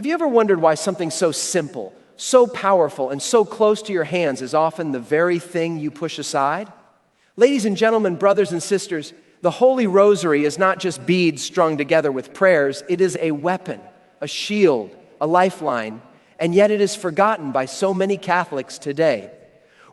Have you ever wondered why something so simple, so powerful, and so close to your hands is often the very thing you push aside? Ladies and gentlemen, brothers and sisters, the Holy Rosary is not just beads strung together with prayers. It is a weapon, a shield, a lifeline, and yet it is forgotten by so many Catholics today.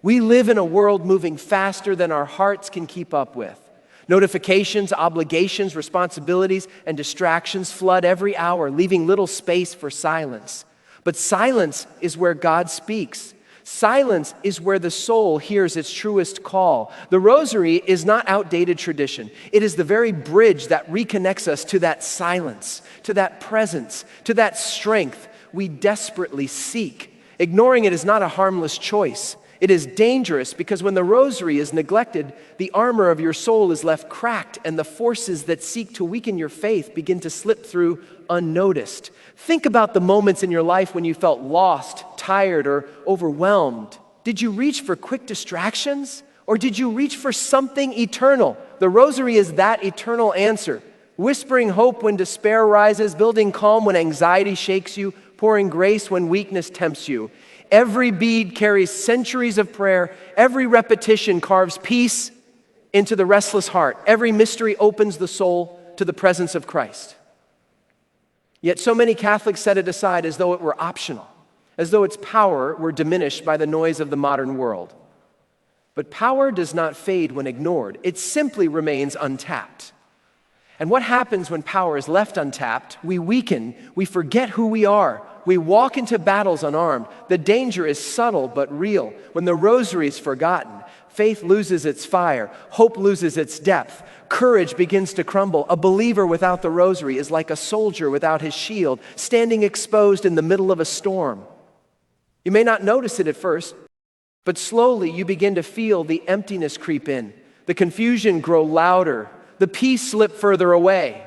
We live in a world moving faster than our hearts can keep up with. Notifications, obligations, responsibilities, and distractions flood every hour, leaving little space for silence. But silence is where God speaks. Silence is where the soul hears its truest call. The Rosary is not outdated tradition. It is the very bridge that reconnects us to that silence, to that presence, to that strength we desperately seek. Ignoring it is not a harmless choice. It is dangerous because when the Rosary is neglected, the armor of your soul is left cracked and the forces that seek to weaken your faith begin to slip through unnoticed. Think about the moments in your life when you felt lost, tired, or overwhelmed. Did you reach for quick distractions or did you reach for something eternal? The Rosary is that eternal answer, whispering hope when despair rises, building calm when anxiety shakes you, pouring grace when weakness tempts you. Every bead carries centuries of prayer. Every repetition carves peace into the restless heart. Every mystery opens the soul to the presence of Christ. Yet so many Catholics set it aside as though it were optional, as though its power were diminished by the noise of the modern world. But power does not fade when ignored. It simply remains untapped. And what happens when power is left untapped? We weaken, we forget who we are. We walk into battles unarmed. The danger is subtle but real. When the Rosary is forgotten, faith loses its fire, hope loses its depth, courage begins to crumble. A believer without the Rosary is like a soldier without his shield, standing exposed in the middle of a storm. You may not notice it at first, but slowly you begin to feel the emptiness creep in, the confusion grow louder, the peace slip further away.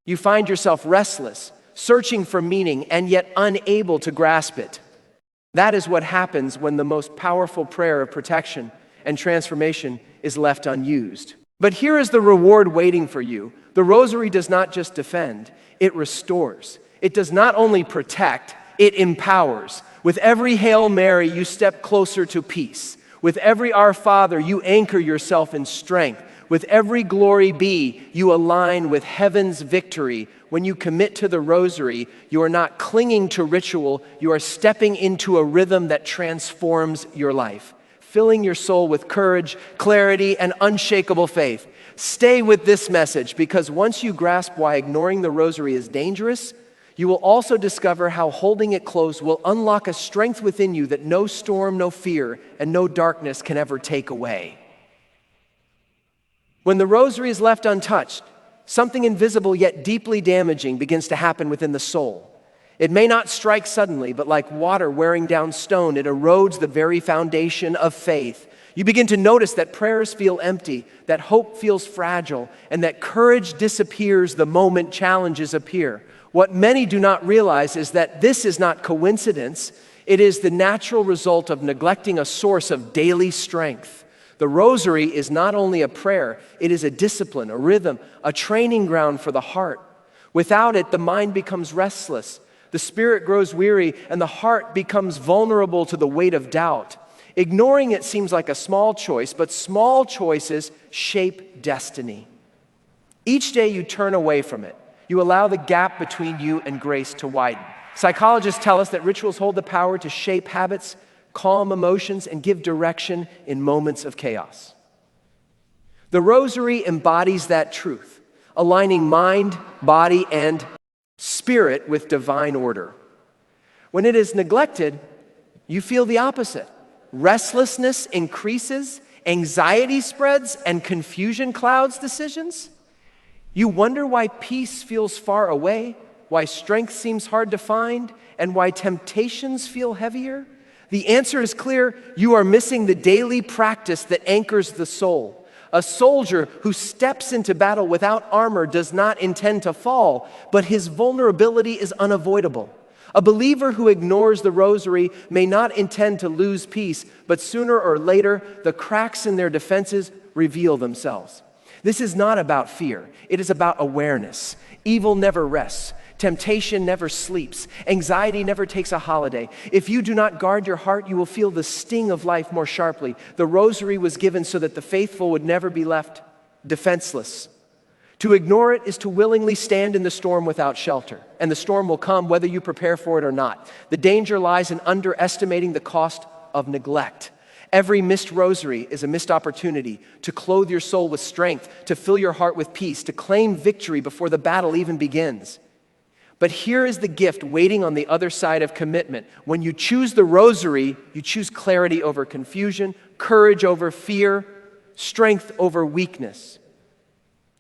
You find yourself restless, searching for meaning and yet unable to grasp it. That is what happens when the most powerful prayer of protection and transformation is left unused. But here is the reward waiting for you. The Rosary does not just defend, it restores. It does not only protect, it empowers. With every Hail Mary, you step closer to peace. With every Our Father, you anchor yourself in strength. With every Glory Be, you align with heaven's victory. When you commit to the Rosary, you are not clinging to ritual, you are stepping into a rhythm that transforms your life, filling your soul with courage, clarity, and unshakable faith. Stay with this message because once you grasp why ignoring the Rosary is dangerous, you will also discover how holding it close will unlock a strength within you that no storm, no fear, and no darkness can ever take away. When the Rosary is left untouched, something invisible yet deeply damaging begins to happen within the soul. It may not strike suddenly, but like water wearing down stone, it erodes the very foundation of faith. You begin to notice that prayers feel empty, that hope feels fragile, and that courage disappears the moment challenges appear. What many do not realize is that this is not coincidence. It is the natural result of neglecting a source of daily strength. The Rosary is not only a prayer, it is a discipline, a rhythm, a training ground for the heart. Without it, the mind becomes restless, the spirit grows weary, and the heart becomes vulnerable to the weight of doubt. Ignoring it seems like a small choice, but small choices shape destiny. Each day you turn away from it. You allow the gap between you and grace to widen. Psychologists tell us that rituals hold the power to shape habits, calm emotions, and give direction in moments of chaos. The Rosary embodies that truth, aligning mind, body, and spirit with divine order. When it is neglected, you feel the opposite. Restlessness increases, anxiety spreads, and confusion clouds decisions. You wonder why peace feels far away, why strength seems hard to find, and why temptations feel heavier. The answer is clear. You are missing the daily practice that anchors the soul. A soldier who steps into battle without armor does not intend to fall, but his vulnerability is unavoidable. A believer who ignores the Rosary may not intend to lose peace, but sooner or later, the cracks in their defenses reveal themselves. This is not about fear. It is about awareness. Evil never rests. Temptation never sleeps. Anxiety never takes a holiday. If you do not guard your heart, you will feel the sting of life more sharply. The rosary was given so that the faithful would never be left defenseless. To ignore it is to willingly stand in the storm without shelter, and the storm will come whether you prepare for it or not. The danger lies in underestimating the cost of neglect. Every missed rosary is a missed opportunity to clothe your soul with strength, to fill your heart with peace, to claim victory before the battle even begins. But here is the gift waiting on the other side of commitment. When you choose the rosary, you choose clarity over confusion, courage over fear, strength over weakness.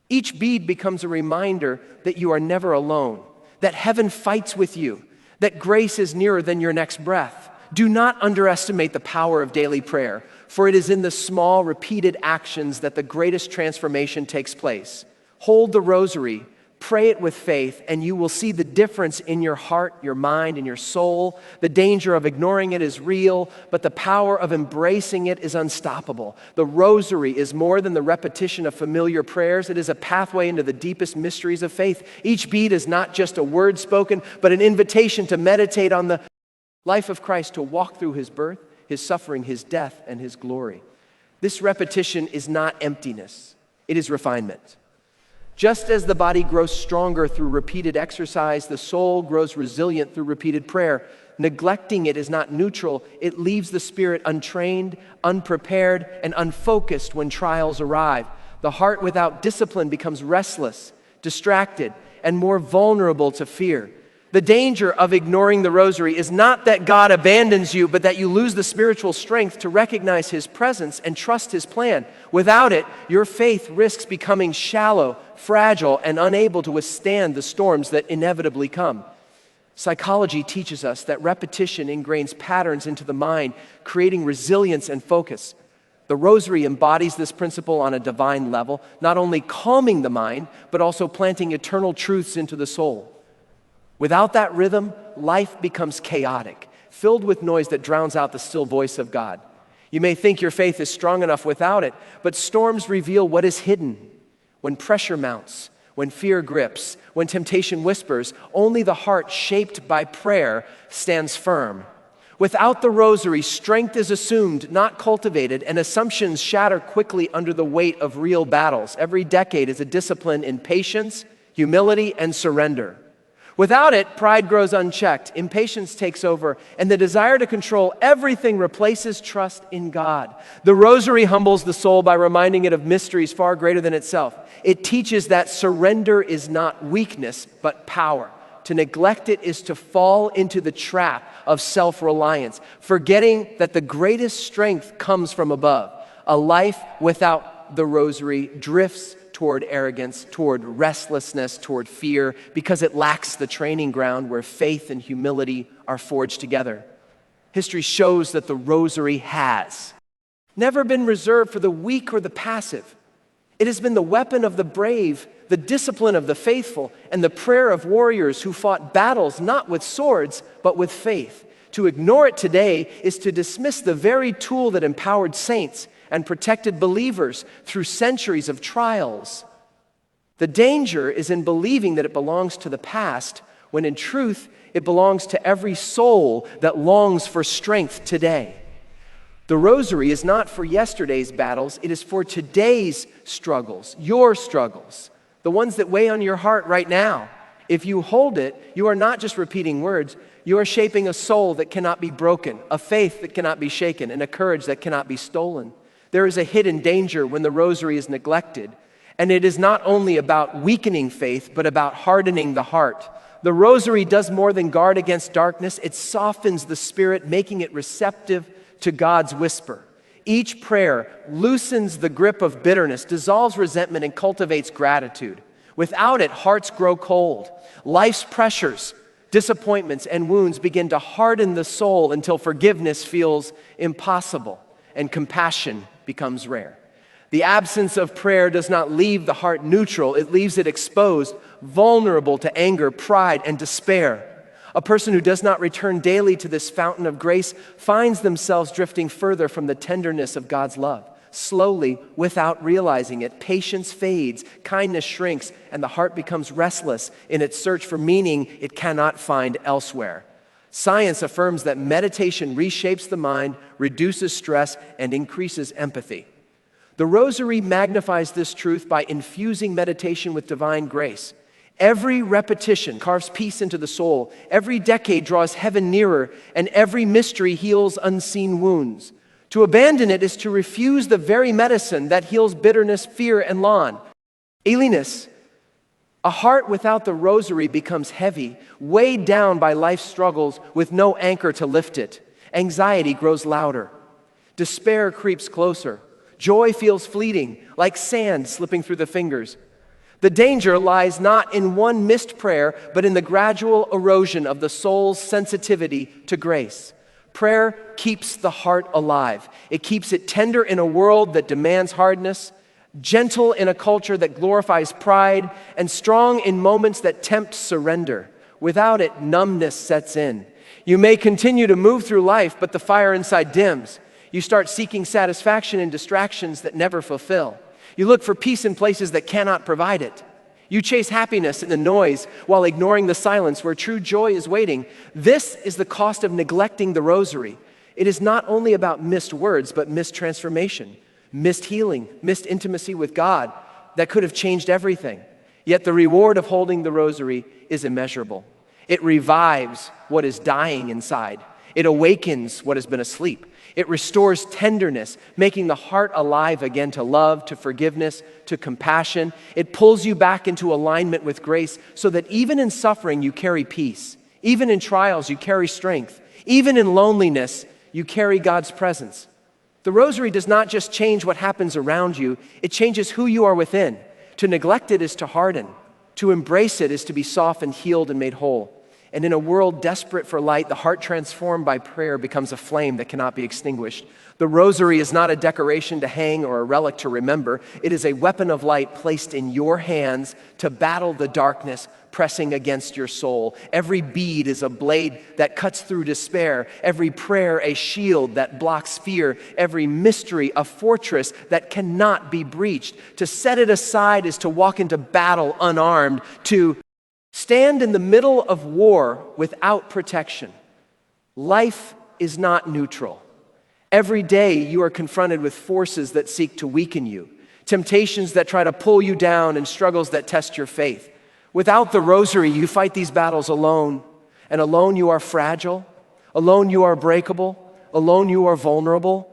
Each bead becomes a reminder that you are never alone, that heaven fights with you, that grace is nearer than your next breath. Do not underestimate the power of daily prayer, for it is in the small, repeated actions that the greatest transformation takes place. Hold the rosary, pray it with faith, and you will see the difference in your heart, your mind, and your soul. The danger of ignoring it is real, but the power of embracing it is unstoppable. The rosary is more than the repetition of familiar prayers. It is a pathway into the deepest mysteries of faith. Each bead is not just a word spoken, but an invitation to meditate on the life of Christ, to walk through his birth, his suffering, his death, and his glory. This repetition is not emptiness, it is refinement. Just as the body grows stronger through repeated exercise, the soul grows resilient through repeated prayer. Neglecting it is not neutral. It leaves the spirit untrained, unprepared, and unfocused when trials arrive. The heart without discipline becomes restless, distracted, and more vulnerable to fear. The danger of ignoring the rosary is not that God abandons you, but that you lose the spiritual strength to recognize his presence and trust his plan. Without it, your faith risks becoming shallow, fragile, and unable to withstand the storms that inevitably come. Psychology teaches us that repetition ingrains patterns into the mind, creating resilience and focus. The rosary embodies this principle on a divine level, not only calming the mind, but also planting eternal truths into the soul. Without that rhythm, life becomes chaotic, filled with noise that drowns out the still voice of God. You may think your faith is strong enough without it, but storms reveal what is hidden. When pressure mounts, when fear grips, when temptation whispers, only the heart shaped by prayer stands firm. Without the rosary, strength is assumed, not cultivated, and assumptions shatter quickly under the weight of real battles. Every decade is a discipline in patience, humility, and surrender. Without it, pride grows unchecked, impatience takes over, and the desire to control everything replaces trust in God. The rosary humbles the soul by reminding it of mysteries far greater than itself. It teaches that surrender is not weakness, but power. To neglect it is to fall into the trap of self-reliance, forgetting that the greatest strength comes from above. A life without the rosary drifts toward arrogance, toward restlessness, toward fear, because it lacks the training ground where faith and humility are forged together. History shows that the rosary has never been reserved for the weak or the passive. It has been the weapon of the brave, the discipline of the faithful, and the prayer of warriors who fought battles not with swords, but with faith. To ignore it today is to dismiss the very tool that empowered saints and protected believers through centuries of trials. The danger is in believing that it belongs to the past, when in truth, it belongs to every soul that longs for strength today. The rosary is not for yesterday's battles, it is for today's struggles, your struggles, the ones that weigh on your heart right now. If you hold it, you are not just repeating words, you are shaping a soul that cannot be broken, a faith that cannot be shaken, and a courage that cannot be stolen. There is a hidden danger when the rosary is neglected, and it is not only about weakening faith, but about hardening the heart. The rosary does more than guard against darkness, it softens the spirit, making it receptive to God's whisper. Each prayer loosens the grip of bitterness, dissolves resentment, and cultivates gratitude. Without it, hearts grow cold. Life's pressures, disappointments, and wounds begin to harden the soul until forgiveness feels impossible and compassion becomes rare. The absence of prayer does not leave the heart neutral, it leaves it exposed, vulnerable to anger, pride, and despair. A person who does not return daily to this fountain of grace finds themselves drifting further from the tenderness of God's love. Slowly, without realizing it, patience fades, kindness shrinks, and the heart becomes restless in its search for meaning it cannot find elsewhere. Science affirms that meditation reshapes the mind, reduces stress, and increases empathy. The Rosary magnifies this truth by infusing meditation with divine grace. Every repetition carves peace into the soul, every decade draws heaven nearer, and every mystery heals unseen wounds. To abandon it is to refuse the very medicine that heals bitterness, fear, and loneliness. A heart without the Rosary becomes heavy, weighed down by life's struggles with no anchor to lift it. Anxiety grows louder. Despair creeps closer. Joy feels fleeting, like sand slipping through the fingers. The danger lies not in one missed prayer, but in the gradual erosion of the soul's sensitivity to grace. Prayer keeps the heart alive. It keeps it tender in a world that demands hardness, gentle in a culture that glorifies pride, and strong in moments that tempt surrender. Without it, numbness sets in. You may continue to move through life, but the fire inside dims. You start seeking satisfaction in distractions that never fulfill. You look for peace in places that cannot provide it. You chase happiness in the noise while ignoring the silence where true joy is waiting. This is the cost of neglecting the Rosary. It is not only about missed words, but missed transformation, missed healing, missed intimacy with God that could have changed everything. Yet the reward of holding the Rosary is immeasurable. It revives what is dying inside. It awakens what has been asleep. It restores tenderness, making the heart alive again to love, to forgiveness, to compassion. It pulls you back into alignment with grace so that even in suffering you carry peace. Even in trials you carry strength. Even in loneliness you carry God's presence. The Rosary does not just change what happens around you, it changes who you are within. To neglect it is to harden. To embrace it is to be softened, healed, and made whole. And in a world desperate for light, the heart transformed by prayer becomes a flame that cannot be extinguished. The Rosary is not a decoration to hang or a relic to remember. It is a weapon of light placed in your hands to battle the darkness pressing against your soul. Every bead is a blade that cuts through despair. Every prayer a shield that blocks fear. Every mystery a fortress that cannot be breached. To set it aside is to walk into battle unarmed, to stand in the middle of war without protection. Life is not neutral. Every day you are confronted with forces that seek to weaken you, temptations that try to pull you down, and struggles that test your faith. Without the Rosary, you fight these battles alone, and alone you are fragile, alone you are breakable, alone you are vulnerable.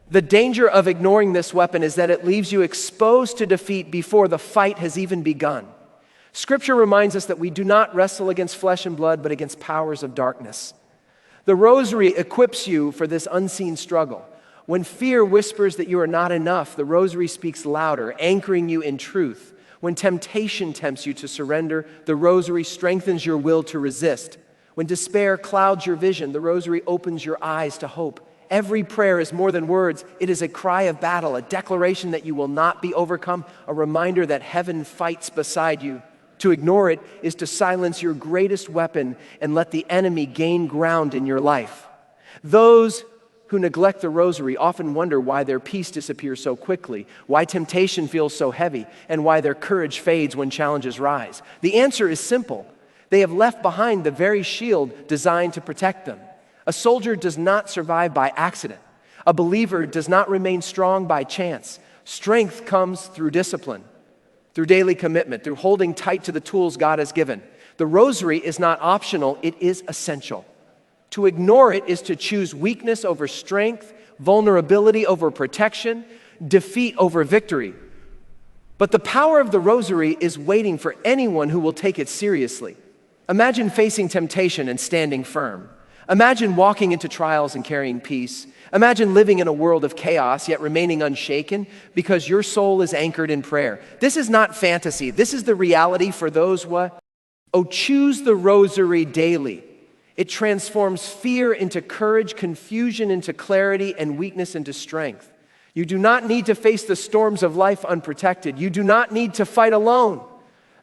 The danger of ignoring this weapon is that it leaves you exposed to defeat before the fight has even begun. Scripture reminds us that we do not wrestle against flesh and blood, but against powers of darkness. The Rosary equips you for this unseen struggle. When fear whispers that you are not enough, the Rosary speaks louder, anchoring you in truth. When temptation tempts you to surrender, the Rosary strengthens your will to resist. When despair clouds your vision, the Rosary opens your eyes to hope. Every prayer is more than words. It is a cry of battle, a declaration that you will not be overcome, a reminder that heaven fights beside you. To ignore it is to silence your greatest weapon and let the enemy gain ground in your life. Those who neglect the Rosary often wonder why their peace disappears so quickly, why temptation feels so heavy, and why their courage fades when challenges rise. The answer is simple. They have left behind the very shield designed to protect them. A soldier does not survive by accident. A believer does not remain strong by chance. Strength comes through discipline, through daily commitment, through holding tight to the tools God has given. The Rosary is not optional, it is essential. To ignore it is to choose weakness over strength, vulnerability over protection, defeat over victory. But the power of the Rosary is waiting for anyone who will take it seriously. Imagine facing temptation and standing firm. Imagine walking into trials and carrying peace. Imagine living in a world of chaos yet remaining unshaken because your soul is anchored in prayer. This is not fantasy. This is the reality for those who choose the Rosary daily. It transforms fear into courage, confusion into clarity, and weakness into strength. You do not need to face the storms of life unprotected. You do not need to fight alone.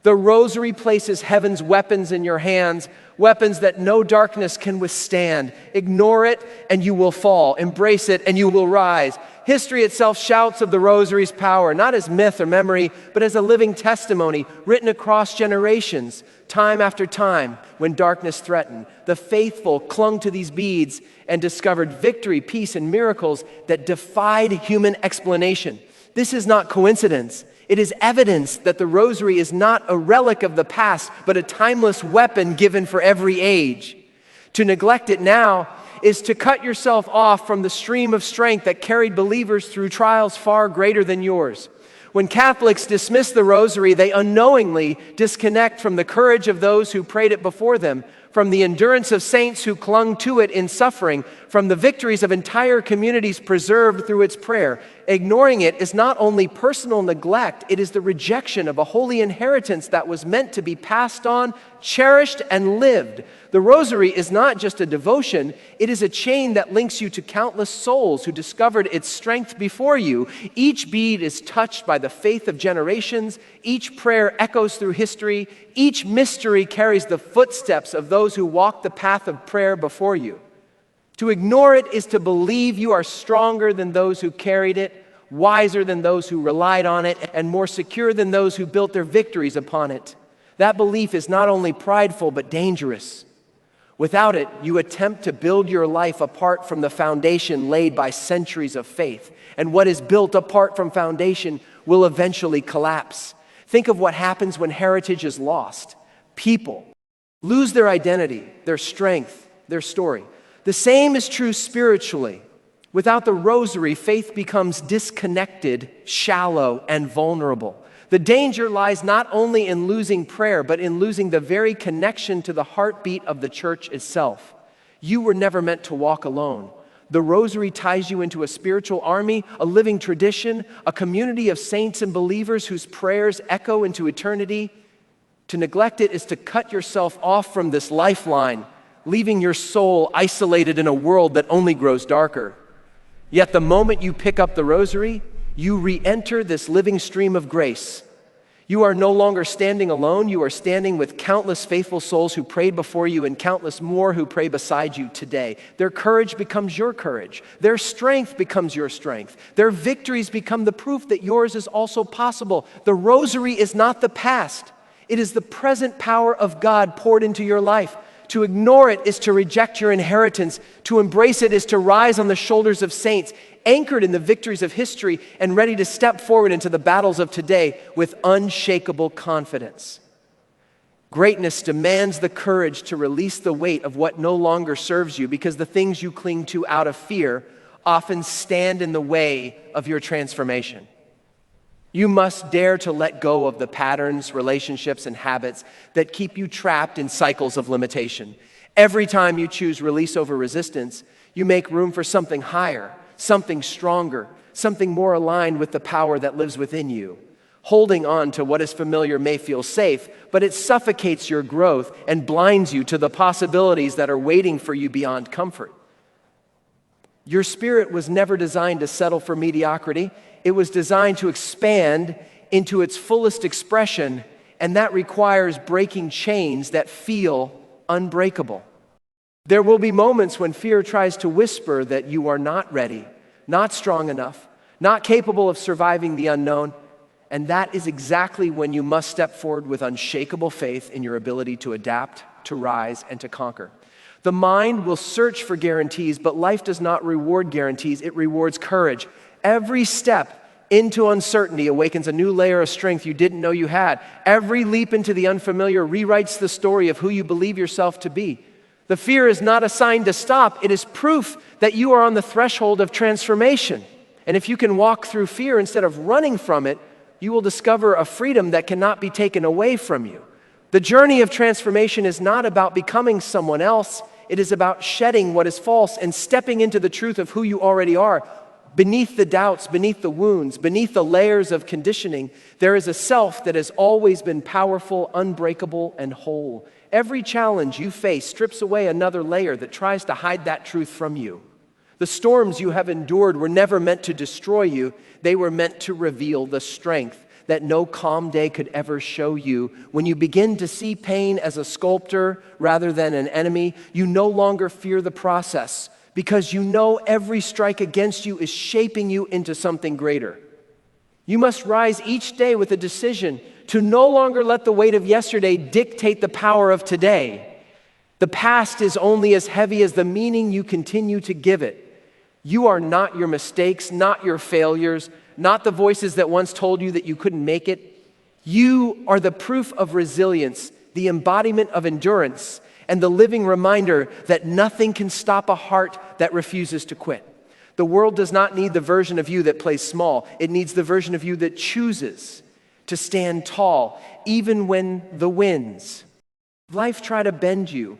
The rosary places heaven's weapons in your hands, weapons that no darkness can withstand. Ignore it and you will fall. Embrace it and you will rise. History itself shouts of the rosary's power, not as myth or memory, but as a living testimony written across generations. Time after time, when darkness threatened, the faithful clung to these beads and discovered victory, peace, and miracles that defied human explanation. This is not coincidence. It is evidence that the rosary is not a relic of the past, but a timeless weapon given for every age. To neglect it now is to cut yourself off from the stream of strength that carried believers through trials far greater than yours. When Catholics dismiss the rosary, they unknowingly disconnect from the courage of those who prayed it before them, from the endurance of saints who clung to it in suffering, from the victories of entire communities preserved through its prayer. Ignoring it is not only personal neglect, it is the rejection of a holy inheritance that was meant to be passed on, cherished, and lived. The rosary is not just a devotion, it is a chain that links you to countless souls who discovered its strength before you. Each bead is touched by the faith of generations, each prayer echoes through history, each mystery carries the footsteps of those who walked the path of prayer before you. To ignore it is to believe you are stronger than those who carried it, wiser than those who relied on it, and more secure than those who built their victories upon it. That belief is not only prideful but dangerous. Without it, you attempt to build your life apart from the foundation laid by centuries of faith. And what is built apart from foundation will eventually collapse. Think of what happens when heritage is lost. People lose their identity, their strength, their story. The same is true spiritually. Without the rosary, faith becomes disconnected, shallow, and vulnerable. The danger lies not only in losing prayer, but in losing the very connection to the heartbeat of the church itself. You were never meant to walk alone. The rosary ties you into a spiritual army, a living tradition, a community of saints and believers whose prayers echo into eternity. To neglect it is to cut yourself off from this lifeline, leaving your soul isolated in a world that only grows darker. Yet the moment you pick up the rosary, you re-enter this living stream of grace. You are no longer standing alone. You are standing with countless faithful souls who prayed before you and countless more who pray beside you today. Their courage becomes your courage. Their strength becomes your strength. Their victories become the proof that yours is also possible. The rosary is not the past. It is the present power of God poured into your life. To ignore it is to reject your inheritance. To embrace it is to rise on the shoulders of saints, anchored in the victories of history and ready to step forward into the battles of today with unshakable confidence. Greatness demands the courage to release the weight of what no longer serves you, because the things you cling to out of fear often stand in the way of your transformation. You must dare to let go of the patterns, relationships, and habits that keep you trapped in cycles of limitation. Every time you choose release over resistance, you make room for something higher, something stronger, something more aligned with the power that lives within you. Holding on to what is familiar may feel safe, but it suffocates your growth and blinds you to the possibilities that are waiting for you beyond comfort. Your spirit was never designed to settle for mediocrity. It was designed to expand into its fullest expression, and that requires breaking chains that feel unbreakable. There will be moments when fear tries to whisper that you are not ready, not strong enough, not capable of surviving the unknown, and that is exactly when you must step forward with unshakable faith in your ability to adapt, to rise, and to conquer. The mind will search for guarantees, but life does not reward guarantees, it rewards courage. Every step into uncertainty awakens a new layer of strength you didn't know you had. Every leap into the unfamiliar rewrites the story of who you believe yourself to be. The fear is not a sign to stop. It is proof that you are on the threshold of transformation. And if you can walk through fear instead of running from it, you will discover a freedom that cannot be taken away from you. The journey of transformation is not about becoming someone else. It is about shedding what is false and stepping into the truth of who you already are. Beneath the doubts, beneath the wounds, beneath the layers of conditioning, there is a self that has always been powerful, unbreakable, and whole. Every challenge you face strips away another layer that tries to hide that truth from you. The storms you have endured were never meant to destroy you. They were meant to reveal the strength that no calm day could ever show you. When you begin to see pain as a sculptor rather than an enemy, you no longer fear the process because you know every strike against you is shaping you into something greater. You must rise each day with a decision to no longer let the weight of yesterday dictate the power of today. The past is only as heavy as the meaning you continue to give it. You are not your mistakes, not your failures, not the voices that once told you that you couldn't make it. You are the proof of resilience, the embodiment of endurance, and the living reminder that nothing can stop a heart that refuses to quit. The world does not need the version of you that plays small. It needs the version of you that chooses to stand tall, even when the winds of life try to bend you.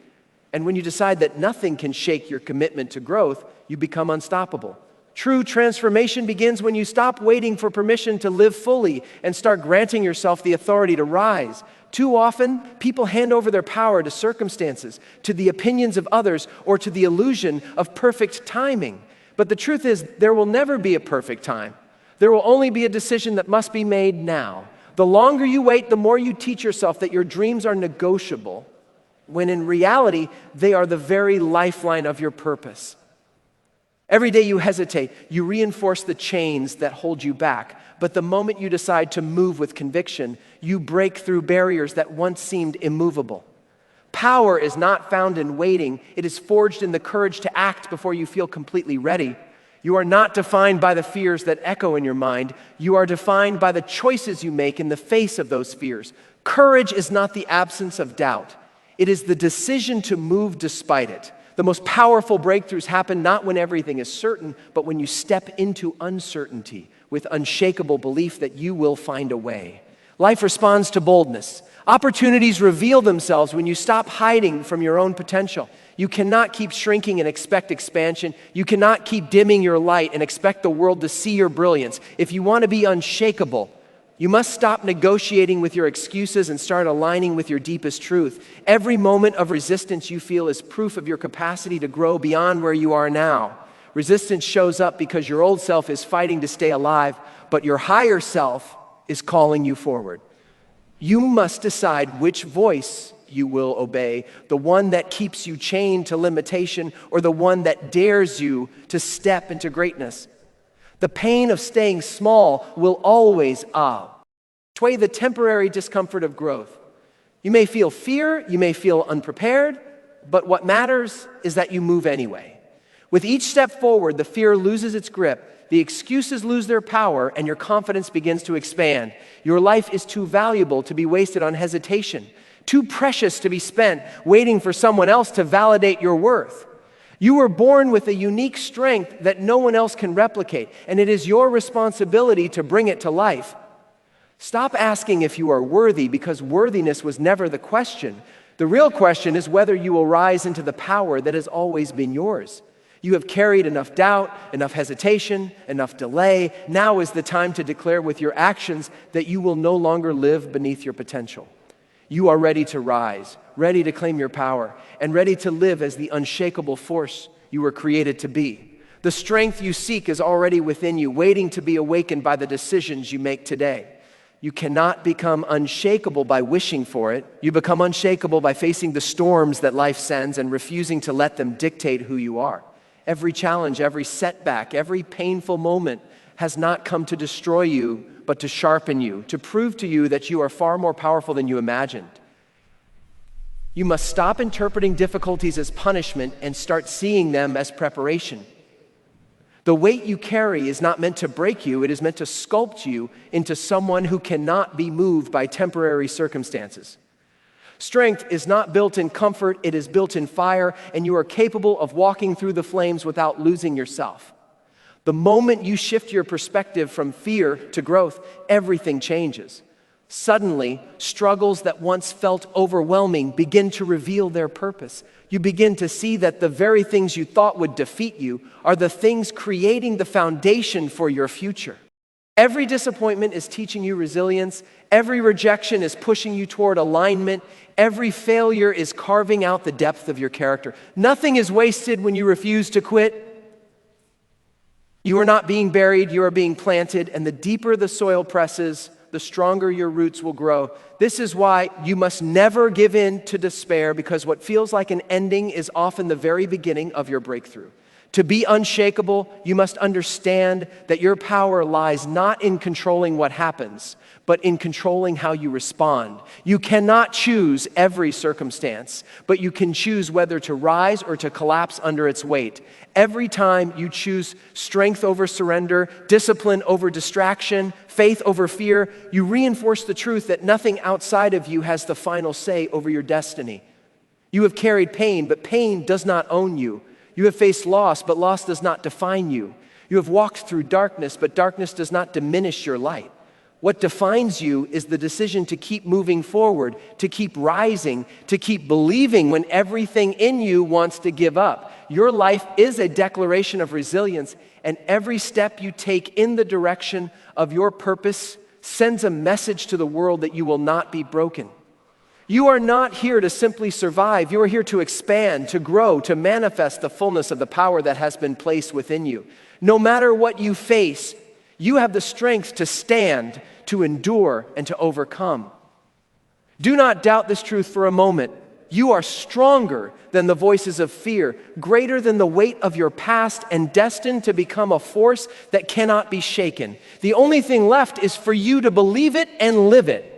And when you decide that nothing can shake your commitment to growth, you become unstoppable. True transformation begins when you stop waiting for permission to live fully and start granting yourself the authority to rise. Too often, people hand over their power to circumstances, to the opinions of others, or to the illusion of perfect timing. But the truth is, there will never be a perfect time. There will only be a decision that must be made now. The longer you wait, the more you teach yourself that your dreams are negotiable, when in reality, they are the very lifeline of your purpose. Every day you hesitate, you reinforce the chains that hold you back. But the moment you decide to move with conviction, you break through barriers that once seemed immovable. Power is not found in waiting. It is forged in the courage to act before you feel completely ready. You are not defined by the fears that echo in your mind. You are defined by the choices you make in the face of those fears. Courage is not the absence of doubt. It is the decision to move despite it. The most powerful breakthroughs happen not when everything is certain, but when you step into uncertainty with unshakable belief that you will find a way. Life responds to boldness. Opportunities reveal themselves when you stop hiding from your own potential. You cannot keep shrinking and expect expansion. You cannot keep dimming your light and expect the world to see your brilliance. If you want to be unshakable, you must stop negotiating with your excuses and start aligning with your deepest truth. Every moment of resistance you feel is proof of your capacity to grow beyond where you are now. Resistance shows up because your old self is fighting to stay alive, but your higher self is calling you forward. You must decide which voice you will obey, the one that keeps you chained to limitation or the one that dares you to step into greatness. The pain of staying small will always outweigh the temporary discomfort of growth. You may feel fear, you may feel unprepared, but what matters is that you move anyway. With each step forward, the fear loses its grip, the excuses lose their power, and your confidence begins to expand. Your life is too valuable to be wasted on hesitation, too precious to be spent waiting for someone else to validate your worth. You were born with a unique strength that no one else can replicate, and it is your responsibility to bring it to life. Stop asking if you are worthy, because worthiness was never the question. The real question is whether you will rise into the power that has always been yours. You have carried enough doubt, enough hesitation, enough delay. Now is the time to declare with your actions that you will no longer live beneath your potential. You are ready to rise, ready to claim your power, and ready to live as the unshakable force you were created to be. The strength you seek is already within you, waiting to be awakened by the decisions you make today. You cannot become unshakable by wishing for it. You become unshakable by facing the storms that life sends and refusing to let them dictate who you are. Every challenge, every setback, every painful moment has not come to destroy you, but to sharpen you, to prove to you that you are far more powerful than you imagined. You must stop interpreting difficulties as punishment and start seeing them as preparation. The weight you carry is not meant to break you, it is meant to sculpt you into someone who cannot be moved by temporary circumstances. Strength is not built in comfort, it is built in fire, and you are capable of walking through the flames without losing yourself. The moment you shift your perspective from fear to growth, everything changes. Suddenly, struggles that once felt overwhelming begin to reveal their purpose. You begin to see that the very things you thought would defeat you are the things creating the foundation for your future. Every disappointment is teaching you resilience. Every rejection is pushing you toward alignment. Every failure is carving out the depth of your character. Nothing is wasted when you refuse to quit. You are not being buried, you are being planted, and the deeper the soil presses, the stronger your roots will grow. This is why you must never give in to despair, because what feels like an ending is often the very beginning of your breakthrough. To be unshakable, you must understand that your power lies not in controlling what happens, but in controlling how you respond. You cannot choose every circumstance, but you can choose whether to rise or to collapse under its weight. Every time you choose strength over surrender, discipline over distraction, faith over fear, you reinforce the truth that nothing outside of you has the final say over your destiny. You have carried pain, but pain does not own you. You have faced loss, but loss does not define you. You have walked through darkness, but darkness does not diminish your light. What defines you is the decision to keep moving forward, to keep rising, to keep believing when everything in you wants to give up. Your life is a declaration of resilience, and every step you take in the direction of your purpose sends a message to the world that you will not be broken. You are not here to simply survive. You are here to expand, to grow, to manifest the fullness of the power that has been placed within you. No matter what you face, you have the strength to stand, to endure, and to overcome. Do not doubt this truth for a moment. You are stronger than the voices of fear, greater than the weight of your past, and destined to become a force that cannot be shaken. The only thing left is for you to believe it and live it.